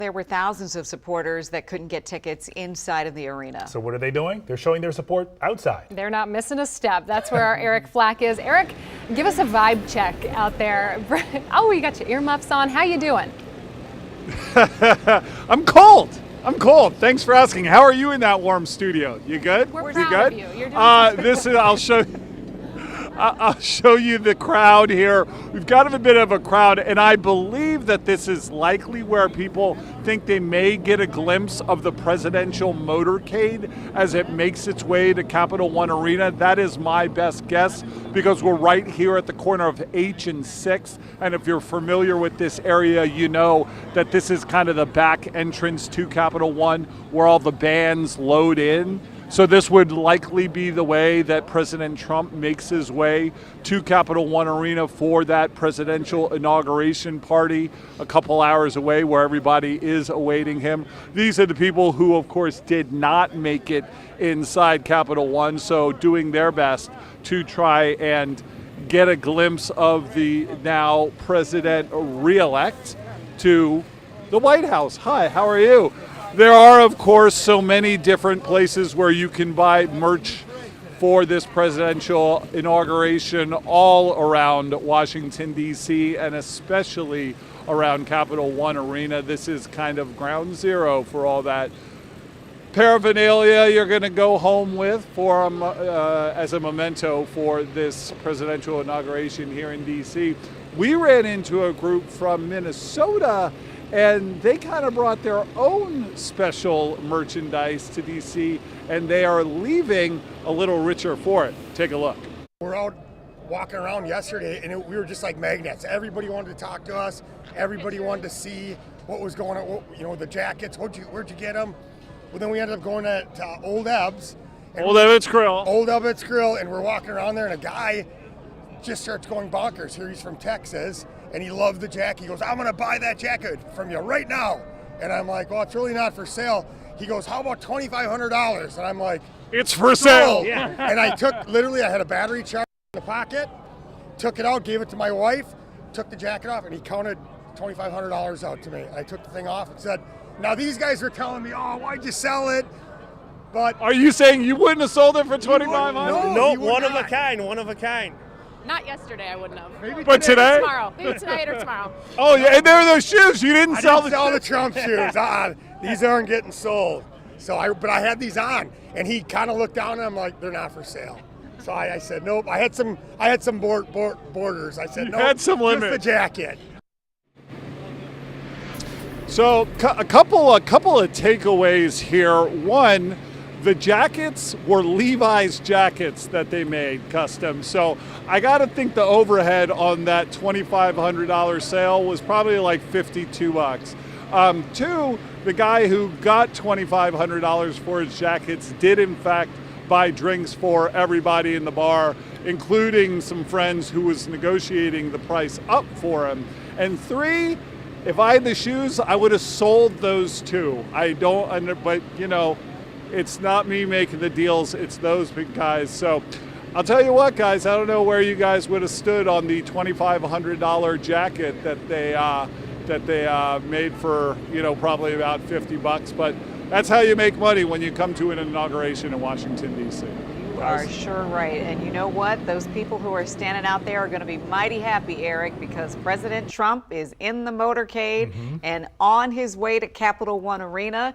There were thousands of supporters that couldn't get tickets inside of the arena. So what are they doing? They're showing their support outside. They're not missing a step. That's where our Eric Flack is. Eric, give us a vibe check out there. Oh, you got your earmuffs on. How you doing? I'm cold. Thanks for asking. How are you in that warm studio? You good? We're you proud good? of you. You're doing This is. I'll show you the crowd here. We've got a bit of a crowd, and I believe that this is likely where people think they may get a glimpse of the presidential motorcade as it makes its way to Capital One Arena. That is my best guess because we're right here at the corner of H and 6th, and if you're familiar with this area, you know that this is kind of the back entrance to Capital One where all the bands load in. So this would likely be the way that President Trump makes his way to Capital One Arena for that presidential inauguration party a couple hours away where everybody is awaiting him. These are the people who, of course, did not make it inside Capital One, so doing their best to try and get a glimpse of the now president-elect to the White House. Hi, how are you? There are, of course, so many different places where you can buy merch for this presidential inauguration all around Washington, D.C., and especially around Capital One Arena. This is kind of ground zero for all that paraphernalia you're going to go home with for as a memento for this presidential inauguration here in D.C. We ran into a group from Minnesota, and they kind of brought their own special merchandise to DC, and they are leaving a little richer for it. Take a look. We're out walking around yesterday, and we were just like magnets. Everybody wanted to talk to us. Everybody wanted to see what was going on. You know, the jackets. Where'd you get them? Well, then we ended up going to Old Ebb's. Old Ebb's Grill. Old Ebb's Grill, and we're walking around there, and a guy just starts going bonkers. Here he's from Texas, and he loved the jacket. He goes, "I'm gonna buy that jacket from you right now." And I'm like, "Well, it's really not for sale." He goes, "How about $2,500? And I'm like, "It's for sale." Yeah. And I had a battery charger in the pocket, took it out, gave it to my wife, took the jacket off, and he counted $2,500 out to me. I took the thing off and said, "Now these guys were telling me, oh, why'd you sell it?" But are you saying you wouldn't have sold it for $2,500? No, one of a kind. Not yesterday, I wouldn't have. Maybe But today? Tomorrow. Maybe tonight or tomorrow. Oh, yeah, and there are those shoes. You didn't sell the Trump shoes. These aren't getting sold. But I had these on, and he kind of looked down, and I'm like, "They're not for sale." So I said, "Nope." I had some borders. I said, You "Nope." had some just limit. the jacket. So a couple of takeaways here. One, the jackets were Levi's jackets that they made custom. So I got to think the overhead on that $2,500 sale was probably like $52. Two, the guy who got $2,500 for his jackets did in fact buy drinks for everybody in the bar, including some friends who was negotiating the price up for him. And three, if I had the shoes, I would have sold those too. But you know, it's not me making the deals, it's those big guys. So I'll tell you what, guys, I don't know where you guys would have stood on the $2,500 jacket that they made for, you know, probably about $50, but that's how you make money when you come to an inauguration in Washington, D.C. You are sure right. And you know what? Those people who are standing out there are going to be mighty happy, Eric, because President Trump is in the motorcade and on his way to Capital One Arena.